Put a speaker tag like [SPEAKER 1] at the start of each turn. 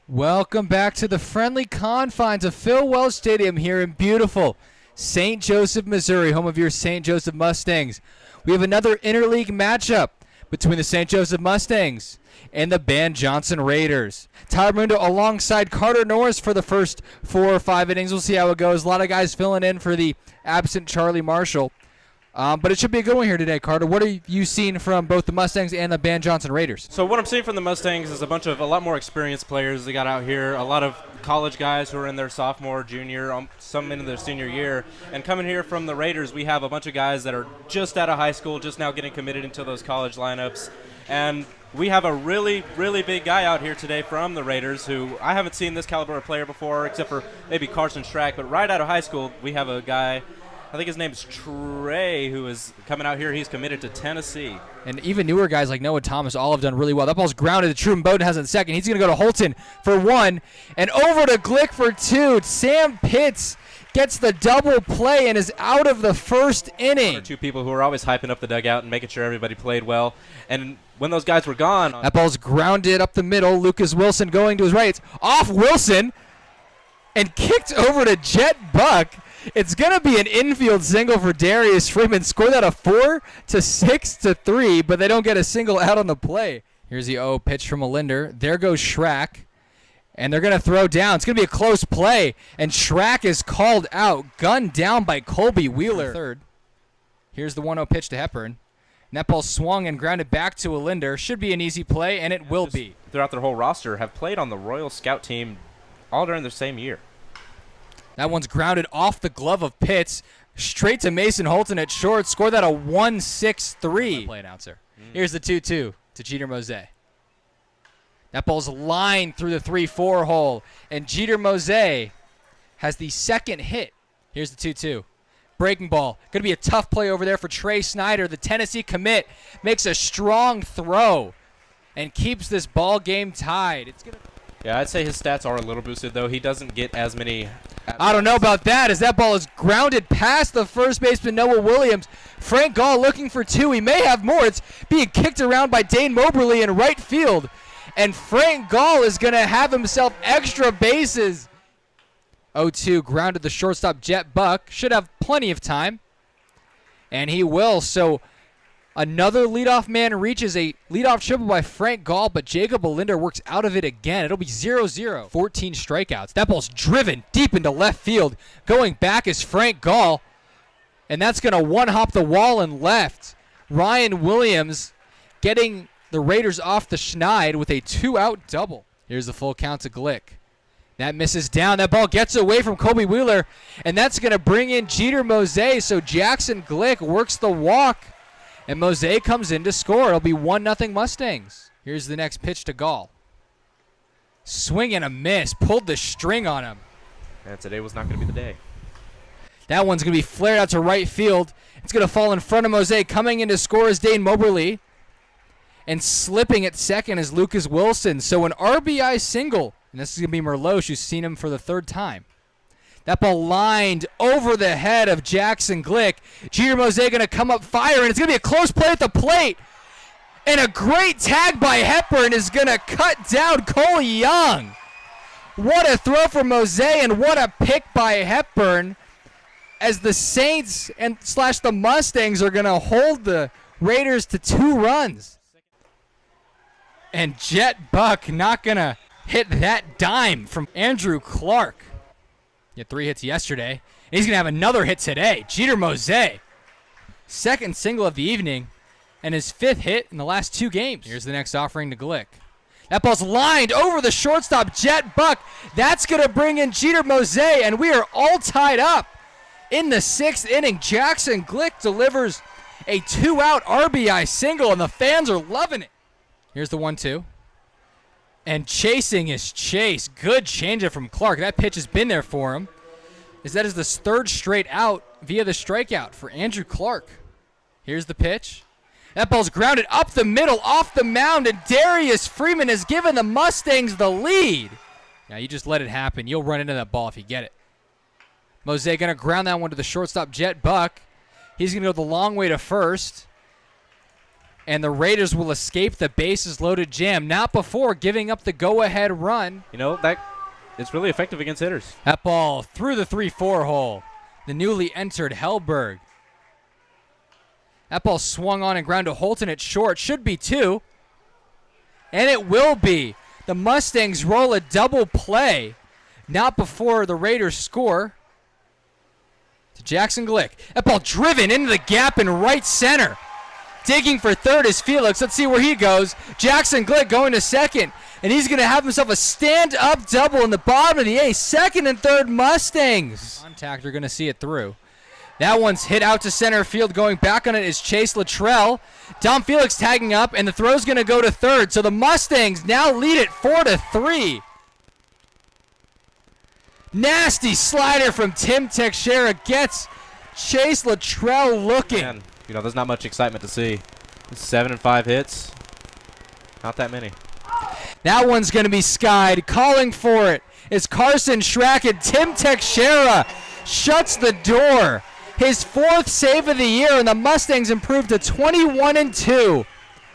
[SPEAKER 1] Welcome back to the friendly confines of Phil Welch Stadium here in beautiful St. Joseph, Missouri, home of your St. Joseph Mustangs. We have another interleague matchup between the St. Joseph Mustangs and the Van Johnson Raiders. Tyler Mundo alongside Carter Norris for the first 4 or 5 innings. We'll see how it goes. A lot of guys filling in for the absent Charlie Marshall. But it should be a good one here today, Carter. What have you seen from both the Mustangs and the Van Johnson Raiders?
[SPEAKER 2] So what I'm seeing from the Mustangs is a lot more experienced players they got out here, a lot of college guys who are in their sophomore, junior, some into their senior year. And coming here from the Raiders, we have a bunch of guys that are just out of high school, just now getting committed into those college lineups. And we have a really, really big guy out here today from the Raiders who I haven't seen this caliber of player before, except for maybe Carson Strack. But right out of high school, we have a guy, I think his name is Trey, who is coming out here. He's committed to Tennessee.
[SPEAKER 1] And even newer guys like Noah Thomas all have done really well. That ball's grounded. Truman Bowden has it in second. He's going to go to Holton for 1. And over to Glick for 2. Sam Pitts gets the double play and is out of the first inning.
[SPEAKER 2] One or two people who are always hyping up the dugout and making sure everybody played well. And when those guys were gone.
[SPEAKER 1] That ball's grounded up the middle. Lucas Wilson going to his right. It's off Wilson and kicked over to Jet Buck. It's going to be an infield single for Darius Freeman. Scored that a 4-6-3, but they don't get a single out on the play. Here's the 0 pitch from Linder. There goes Schrack, and they're going to throw down. It's going to be a close play, and Schrack is called out. Gunned down by Colby Wheeler. Third. Here's the 1-0 pitch to Hepburn. And that ball swung and grounded back to Linder. Should be an easy play, and it will be.
[SPEAKER 2] Throughout their whole roster, have played on the Royal Scout team all during the same year.
[SPEAKER 1] That one's grounded off the glove of Pitts, straight to Mason Holton at short. Scored that a 1-6-3. Play announcer. Here's the 2-2 to Jeter Mose. That ball's lined through the 3-4 hole, and Jeter Mose has the second hit. Here's the 2-2. Breaking ball. Going to be a tough play over there for Trey Snyder. The Tennessee commit makes a strong throw and keeps this ball game tied.
[SPEAKER 2] Yeah, I'd say his stats are a little boosted, though. He doesn't get as many.
[SPEAKER 1] I don't know about that, as that ball is grounded past the first baseman, Noah Williams. Frank Gall looking for 2. He may have more. It's being kicked around by Dane Moberly in right field. And Frank Gall is going to have himself extra bases. 0-2, grounded the shortstop, Jet Buck. Should have plenty of time. And he will, so another leadoff man reaches a leadoff triple by Frank Gall, but Jacob Linder works out of it again. It'll be 0-0. 14 strikeouts. That ball's driven deep into left field. Going back is Frank Gall, and that's going to one-hop the wall and left. Ryan Williams getting the Raiders off the schneid with a 2-out double. Here's the full count to Glick. That misses down. That ball gets away from Colby Wheeler, and that's going to bring in Jeter Mose, so Jackson Glick works the walk. And Mose comes in to score. It'll be 1-0 Mustangs. Here's the next pitch to Gall. Swing and a miss. Pulled the string on him.
[SPEAKER 2] And today was not going to be the day.
[SPEAKER 1] That one's going to be flared out to right field. It's going to fall in front of Mose. Coming in to score is Dane Moberly. And slipping at second is Lucas Wilson. So an RBI single. And this is going to be Merloche, who's seen him for the 3rd time. That ball lined over the head of Jackson Glick. Jeter Mose going to come up fire, and it's going to be a close play at the plate. And a great tag by Hepburn is going to cut down Cole Young. What a throw from Mose, and what a pick by Hepburn, as the Saints and / the Mustangs are going to hold the Raiders to 2 runs. And Jet Buck not going to hit that dime from Andrew Clark. He had 3 hits yesterday, and he's going to have another hit today. Jeter Mose, second single of the evening, and his 5th hit in the last 2 games. Here's the next offering to Glick. That ball's lined over the shortstop, Jet Buck. That's going to bring in Jeter Mose, and we are all tied up. In the 6th inning, Jackson Glick delivers a 2-out RBI single, and the fans are loving it. Here's the 1-2. And chasing is Chase. Good changeup from Clark. That pitch has been there for him. That is the 3rd straight out via the strikeout for Andrew Clark. Here's the pitch. That ball's grounded up the middle, off the mound, and Darius Freeman has given the Mustangs the lead. Now you just let it happen. You'll run into that ball if you get it. Mose going to ground that one to the shortstop, Jet Buck. He's going to go the long way to first. And the Raiders will escape the bases loaded jam, not before giving up the go-ahead run.
[SPEAKER 2] You know, it's really effective against hitters.
[SPEAKER 1] That ball through the 3-4 hole. The newly entered Hellberg. That ball swung on and ground to Holton at short. Should be 2. And it will be. The Mustangs roll a double play. Not before the Raiders score. To Jackson Glick. That ball driven into the gap in right center. Digging for third is Felix. Let's see where he goes. Jackson Glick going to second. And he's going to have himself a stand-up double in the bottom of the 8th. Second and third Mustangs. Contact are going to see it through. That one's hit out to center field. Going back on it is Chase Luttrell. Dom Felix tagging up, and the throw's going to go to third. So the Mustangs now lead it 4-3. Nasty slider from Tim Teixeira gets Chase Luttrell looking.
[SPEAKER 2] Man, you know, there's not much excitement to see. 7 and 5 hits. Not that many.
[SPEAKER 1] That one's going to be skied. Calling for it is Carson Schrack, and Tim Teixeira shuts the door. His 4th save of the year, and the Mustangs improved to 21-2.